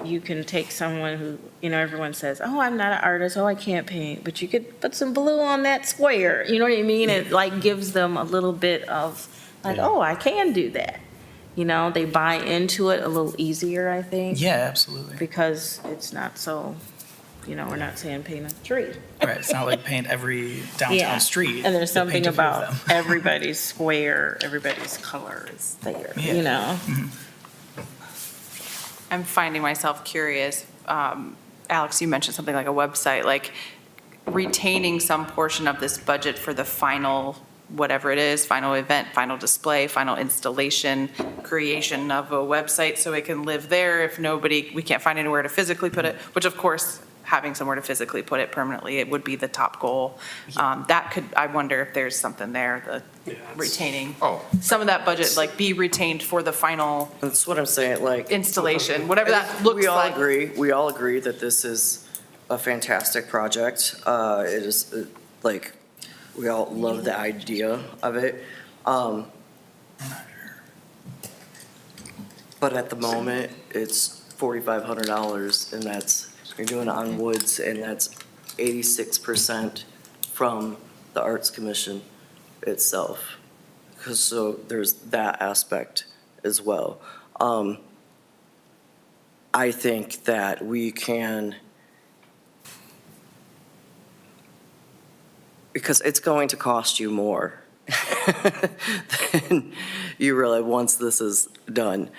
you can take someone who, everyone says, oh, I'm not an artist, oh, I can't paint, but you could put some blue on that square, you know what I mean? It like gives them a little bit of like, Yeah. oh, I can do that. They buy into it a little easier, I think. Yeah, absolutely. Because it's not so, we're not saying paint a tree. Right, it's not like paint every downtown Yeah. street. And there's but something paint a few of about them. everybody's square, everybody's color is there, Yeah. I'm finding myself curious. Alex, you mentioned something like a website, like retaining some portion of this budget for the final, whatever it is, final event, final display, final installation, creation of a website so it can live there if we can't find anywhere to physically put it, which of course, having somewhere to physically put it permanently, it would be the top goal. I wonder if there's something there, Yeah, it's- retaining Oh. some of that budget, like be retained for the final That's what I'm saying, like. installation, whatever I think that looks We all like. agree, that this is a fantastic project. It is, like, we all love the idea of it. But at the moment, it's $4,500, and you're doing it on woods, and that's 86% from the Arts Commission itself. So there's that aspect as well. I think that we can, because it's going to cost you more then you realize once this is done.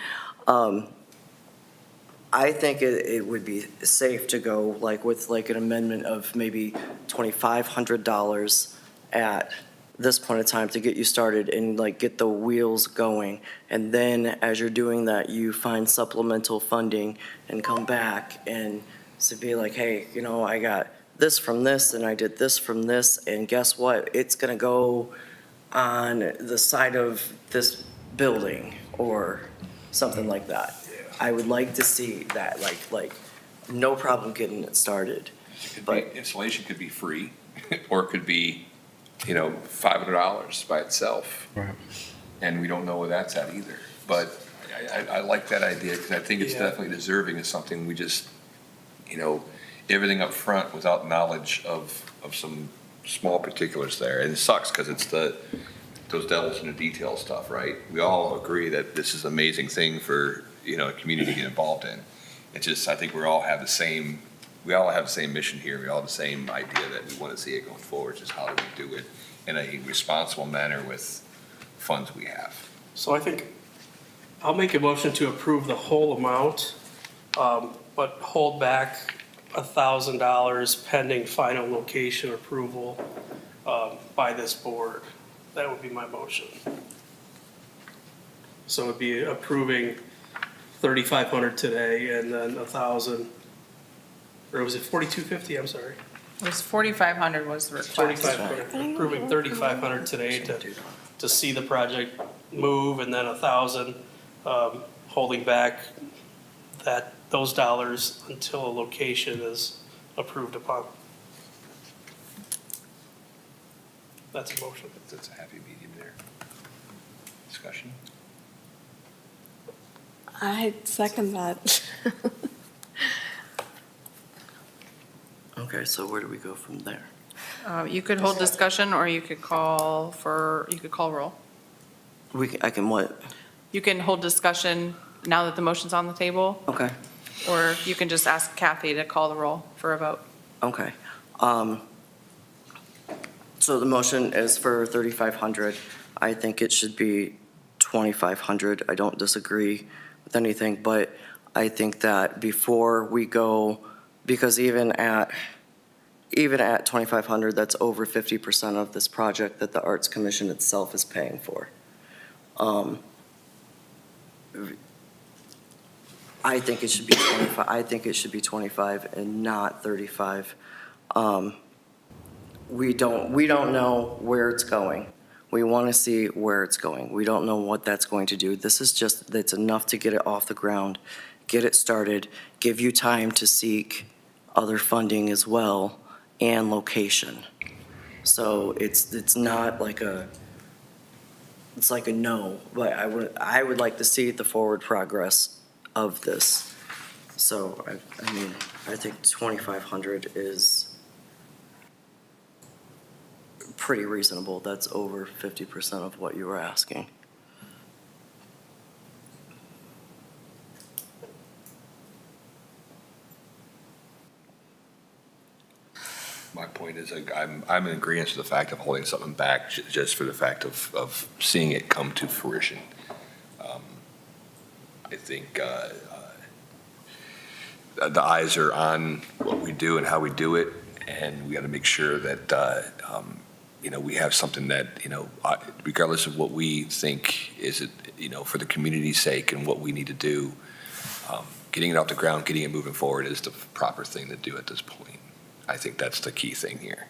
I think it would be safe to go like with like an amendment of maybe $2,500 at this point in time to get you started and like get the wheels going. And then as you're doing that, you find supplemental funding and come back and to be like, hey, you know, I got this from this and I did this from this, and guess what? It's gonna go on the side of this building or something like that. I would like to see that, like, no problem getting it started. But Installation could be free, or it could be, you know, $500 by itself. Right. And we don't know where that's at either. But I like that idea, because I think it's Yeah. definitely deserving of something we just, you know, everything up front without knowledge of some small particulars there. And it sucks, because it's those devils in the detail stuff, right? We all agree that this is an amazing thing for, you know, a community to get involved in. It's just, I think we all have the same mission here. We all have the same idea that we want to see it going forward, just how do we do it in a responsible manner with funds we have. So I think I'll make a motion to approve the whole amount, but hold back $1,000 pending final location approval by this board. That would be my motion. So it'd be approving 3,500 today and then 1,000, or was it 4,250? I'm sorry. It was 4,500 was the request. 3,500, approving 3,500 today to see the project move, and then 1,000 holding back those dollars until a location is approved upon. That's a motion. That's a happy medium there. Discussion? I second that. okay, so where do we go from there? You could hold discussion, or you could call roll. I can what? You can hold discussion now that the motion's on the table, Okay, or you can just ask Kathy to call the roll for a vote. okay. So the motion is for 3,500. I think it should be 2,500. I don't disagree with anything, but I think that before we go, because even at 2,500, that's over 50% of this project that the Arts Commission itself is paying for. I think it should be 25. I think it should be 25 and not 35. We don't know where it's going. We want to see where it's going. We don't know what that's going to do. This is just, it's enough to get it off the ground, get it started, give you time to seek other funding as well, and location. So it's not like it's like a no, but I would like to see the forward progress of this. So, I mean, I think 2,500 is pretty reasonable. That's over 50% of what you were asking. My point is, I'm in agreement to the fact of holding something back just for the fact of seeing it come to fruition. I think the eyes are on what we do and how we do it, and we got to make sure that, you know, we have something that, you know, regardless of what we think is, you know, for the community's sake and what we need to do, getting it off the ground, getting it moving forward is the proper thing to do at this point. I think that's the key thing here.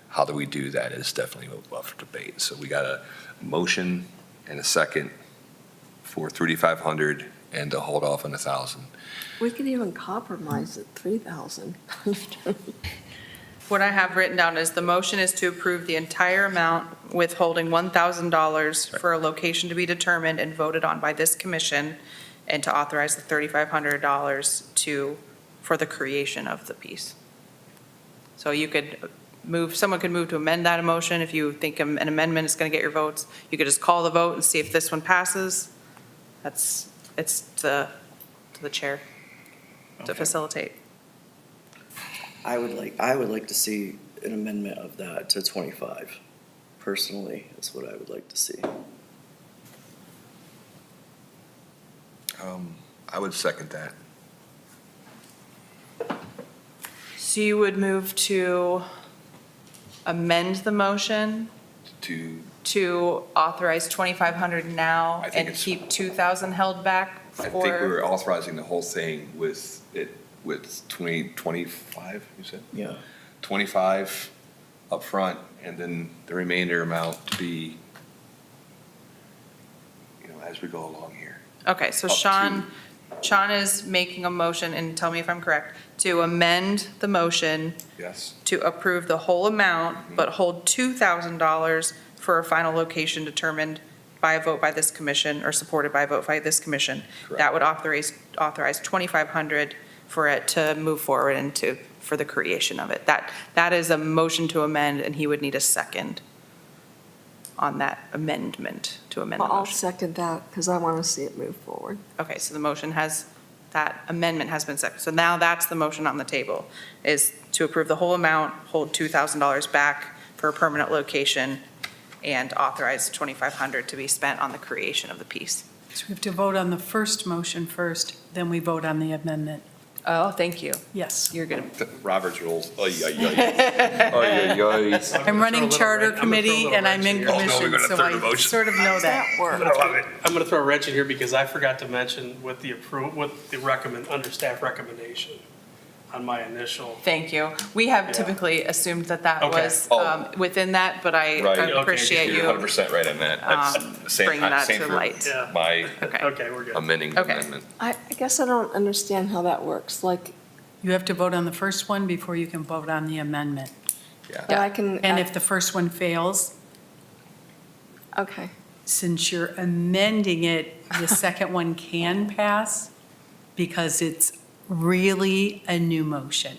How do we do that is definitely up for debate. So we got a motion and a second for 3,500 and to hold off on 1,000. We could even compromise at 3,000. What I have written down is the motion is to approve the entire amount withholding $1,000 for a location to be determined and voted on by this commission, and to authorize the $3,500 for the creation of the piece. So you could someone could move to amend that motion if you think an amendment is going to get your votes. You could just call the vote and see if this one passes. It's to the chair to facilitate. I would like to see an amendment of that to 25. personally, is what I would like to see. I would second that. So you would move to amend the motion to authorize 2,500 now I think and it's- keep 2,000 held back I think we for, were authorizing the whole thing with 25, you said? Yeah. 25 upfront, and then the remainder amount to be, as we go along here. okay, so Up to- Sean is making a motion, and tell me if I'm correct, to amend the motion Yes, to approve the whole amount, but hold $2,000 for a final location determined by a vote by this commission or supported by a vote by this commission. Correct. That would authorize 2,500 for it to move forward and for the creation of it. That is a motion to amend, and he would need a second on that amendment to amend the I'll motion. second that because I want to see it move forward. Okay, so the motion that amendment has been seconded. So now that's the motion on the table, is to approve the whole amount, hold $2,000 back for a permanent location, and authorize 2,500 to be spent on the creation of the piece. So we have to vote on the first motion first, then we vote on the amendment. Oh, thank you. Yes. You're good. Robert's rules. Oy, oy, oy. Oy, oy, oy. I'm running charter committee and I'm in Oh, no, we're commission, gonna so third I motion. sort of know that. I'm gonna throw a wrench in here because I forgot to mention with the under staff recommendation on my initial. Thank you. We have Yeah. typically assumed that Okay. was Oh. within that, but I Right. Okay, appreciate You're you 100% right on that. That's the same- bringing that same to for light. Yeah. My Okay. Okay, we're good. amending Okay. amendment. I guess I don't understand how that works, like, You have to vote on the first one before you can vote on the amendment. but I can. And if the first one fails, Okay, since you're amending it, the second one can pass because it's really a new motion.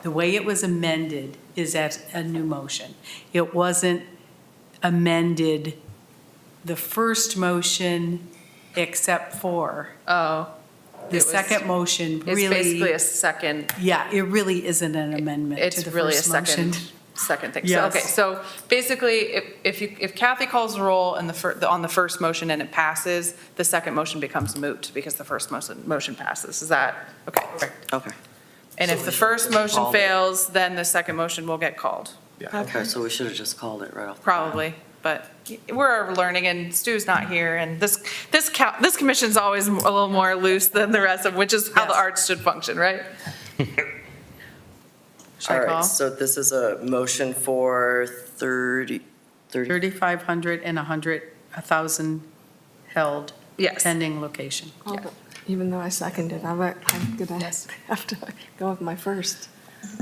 The way it was amended is as a new motion. It wasn't amended, the first motion except for, Oh. the It was- second motion It's basically really, a second, yeah, it really isn't an amendment to it's the really a first motion. second thing. So, Yes. okay, so basically, if Kathy calls the roll and on the first motion and it passes, the second motion becomes moot because the first motion passes. Is that, okay. Okay. And if the first motion fails, then the second motion will get called, Okay, so we should have just called it right off. probably. But we're learning and Stu's not here and this commission's always a little more loose than the rest of, which is how the Yes. arts should function, right? Should All I right, call? so this is a motion for 30. 3,500 and 1,000 held Yes. pending location. Well, but even though I seconded, I'm gonna Yes. have to go with my first.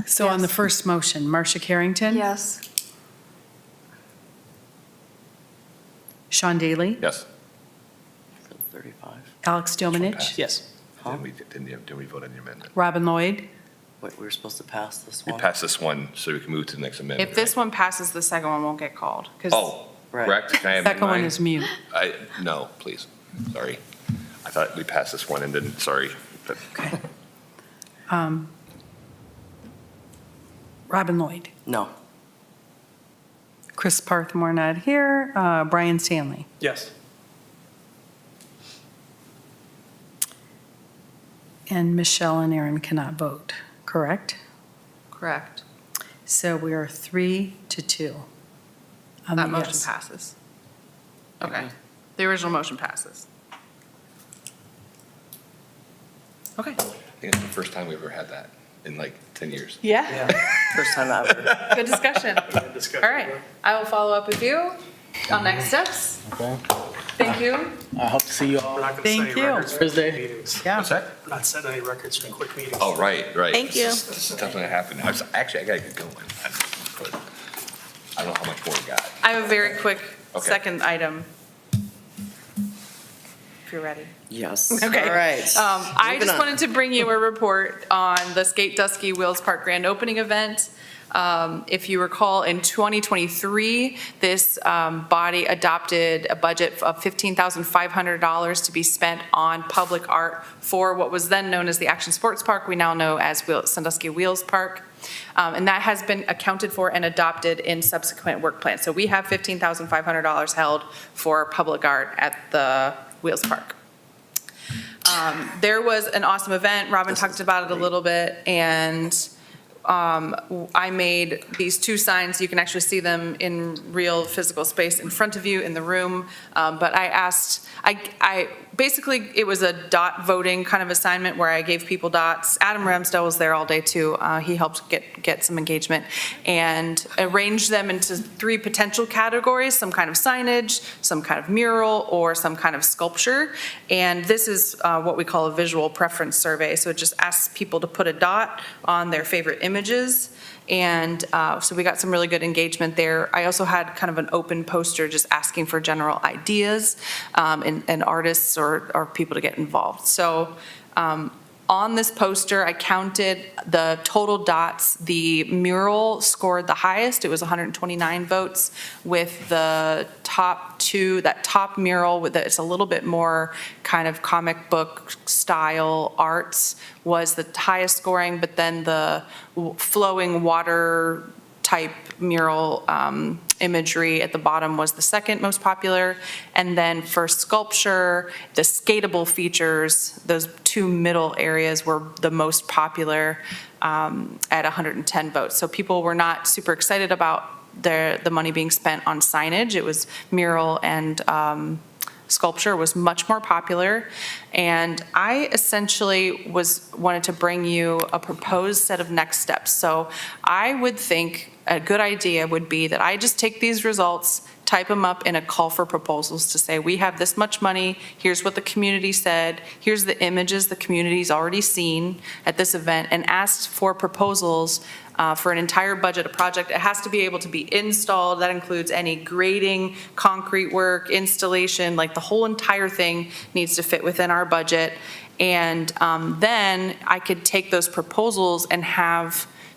So on the Yes. first motion, Marcia Carrington? Yes, Sean Daly? Yes. 35. Alex Domenich? Yes. Didn't we vote on the amendment? Robin Lloyd? Wait, we were supposed to pass this We one? passed this one, so we can move to the next amendment. If this right? one passes, the second one won't get called. 'cause- Oh, Right. correct? Can I amend Second one mine? is mute. No, please. Sorry. I thought we passed this one and then, sorry. But Okay. Robin Lloyd? No. Chris Parthmore not here. Brian Stanley? Yes. And Michelle and Aaron cannot vote, correct? Correct. So we are 3-2. on That the motion yes. passes. Okay. The original motion passes. Okay. I think it's the first time we've ever had that in like 10 years. Yeah. First time ever. Good discussion. Discussion. All right. I will follow up with you on next steps. Okay. Thank you. I hope to see you We're all not gonna Thank set any you. records for Thursday. quick meetings. Yeah. What's that? We're not setting any records for quick meetings. Oh, right. Thank you. This is definitely happening. Actually, I gotta get going. But I don't know how much more we got. I have a very quick Okay. second item. if you're ready. Yes. Okay. All right. I Moving just on. wanted to bring you a report on the Skate Dusky Wheels Park grand opening event. If you recall, in 2023, this body adopted a budget of $15,500 to be spent on public art for what was then known as the Action Sports Park, we now know as Sandusky Wheels Park. And that has been accounted for and adopted in subsequent work plans. So we have $15,500 held for public art at the Wheels Park. There was an awesome event. Robin talked about it a little bit, and I made these two signs. You can actually see them in real physical space in front of you in the room. But I asked, I basically, it was a dot voting kind of assignment where I gave people dots. Adam Ramsdell was there all day too. He helped get some engagement and arranged them into three potential categories: some kind of signage, some kind of mural, or some kind of sculpture. And this is what we call a visual preference survey. So it just asks people to put a dot on their favorite images. And so we got some really good engagement there. I also had kind of an open poster just asking for general ideas and artists or people to get involved. So on this poster, I counted the total dots. The mural scored the highest. It was 129 votes, with the top two, that top mural with it's a little bit more kind of comic book style arts was the highest scoring, but then the flowing water type mural imagery at the bottom was the second most popular. And then for sculpture, the skatable features, those two middle areas were the most popular at 110 votes. So people were not super excited about the money being spent on signage. It was mural and sculpture was much more popular. And I essentially wanted to bring you a proposed set of next steps. So I would think a good idea would be that I just take these results, type them up in a call for proposals to say, we have this much money, here's what the community said, here's the images the community's already seen at this event, and asked for proposals for an entire budget, a project. It has to be able to be installed. That includes any grading, concrete work, installation, like the whole entire thing needs to fit within our budget. And then I could take those proposals and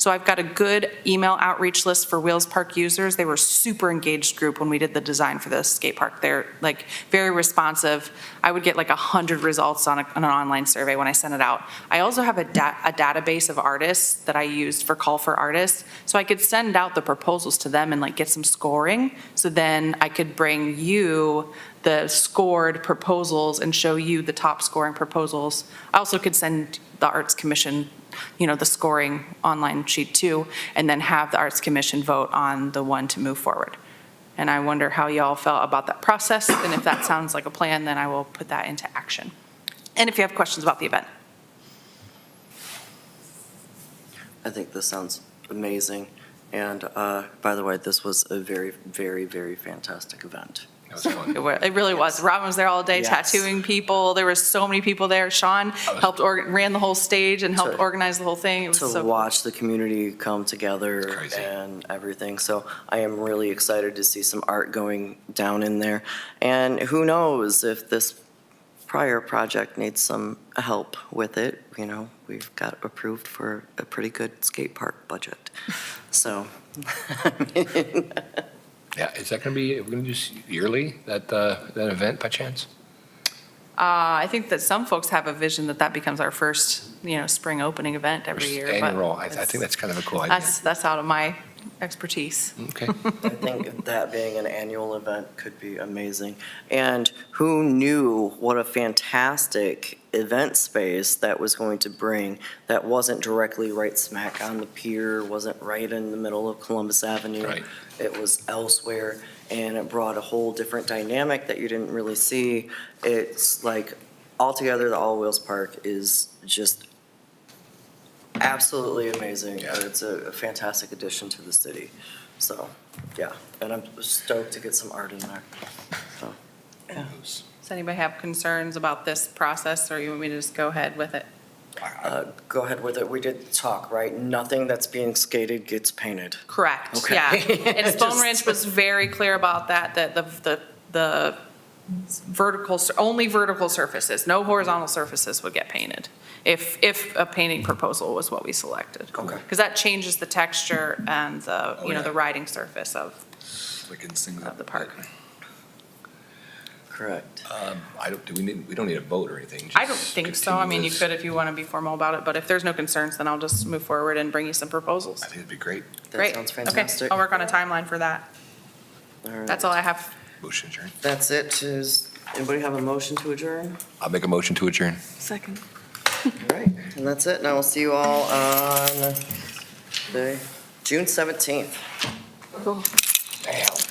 so I've got a good email outreach list for Wheels Park users. They were a super engaged group when we did the design for the skate park. They're like very responsive. I would get like 100 results on an online survey when I sent it out. I also have a database of artists that I used for Call for Artists. So I could send out the proposals to them and like get some scoring. So then I could bring you the scored proposals and show you the top scoring proposals. I also could send the Arts Commission the scoring online sheet too, and then have the Arts Commission vote on the one to move forward. And I wonder how y'all felt about that process, and if that sounds like a plan, then I will put that into action. And if you have questions about the event. I think this sounds amazing. And by the way, this was a very, very, very fantastic event. That was fun. It really was. Robin was there all day Yes. tattooing people. There were so many people there. Sean helped ran the whole stage and helped organize the whole thing. It was To so cool. watch the community come together It's crazy. and everything. So I am really excited to see some art going down in there. And who knows if this prior project needs some help with it. We've got approved for a pretty good skate park budget. So, Yeah, is that going to be, we're going to do yearly, that event by chance? I think that some folks have a vision that becomes our first, spring opening event every year. but Annual, I think that's kind of a cool idea. That's out of my expertise. Okay. I think that being an annual event could be amazing. And who knew what a fantastic event space that was going to bring, that wasn't directly right smack on the pier, wasn't right in the middle of Columbus Avenue. Right. It was elsewhere, and it brought a whole different dynamic that you didn't really see. It's like, altogether, the All Wheels Park is just absolutely amazing. Yeah. It's a fantastic addition to the city. So, yeah, and I'm stoked to get some art in there. So, yeah. Does anybody have concerns about this process, or you want me to just go ahead with it? Go ahead with it. We did talk, right? Nothing that's being skated gets painted. Correct, Okay. yeah. And Stone Just- Ranch was very clear about that the only vertical surfaces, no horizontal surfaces would get painted, if a painting proposal was what we selected. Okay. Because that changes the texture and the, Oh, you know, yeah. the riding surface of We can sing the park. Correct. We don't need a vote or anything. I don't just think so. I mean, you continue could if you want to be formal about it, but if there's no concerns, then I'll just move forward and bring you some proposals. I think it'd be great. That Great. sounds Okay, fantastic. I'll work on a timeline for that. right. That's all I have. Motion adjourned. That's it. Does anybody have a motion to adjourn? I'll make a motion to adjourn. Second. All right, and that's it. Now we'll see you all on June 17th. Cool. Damn.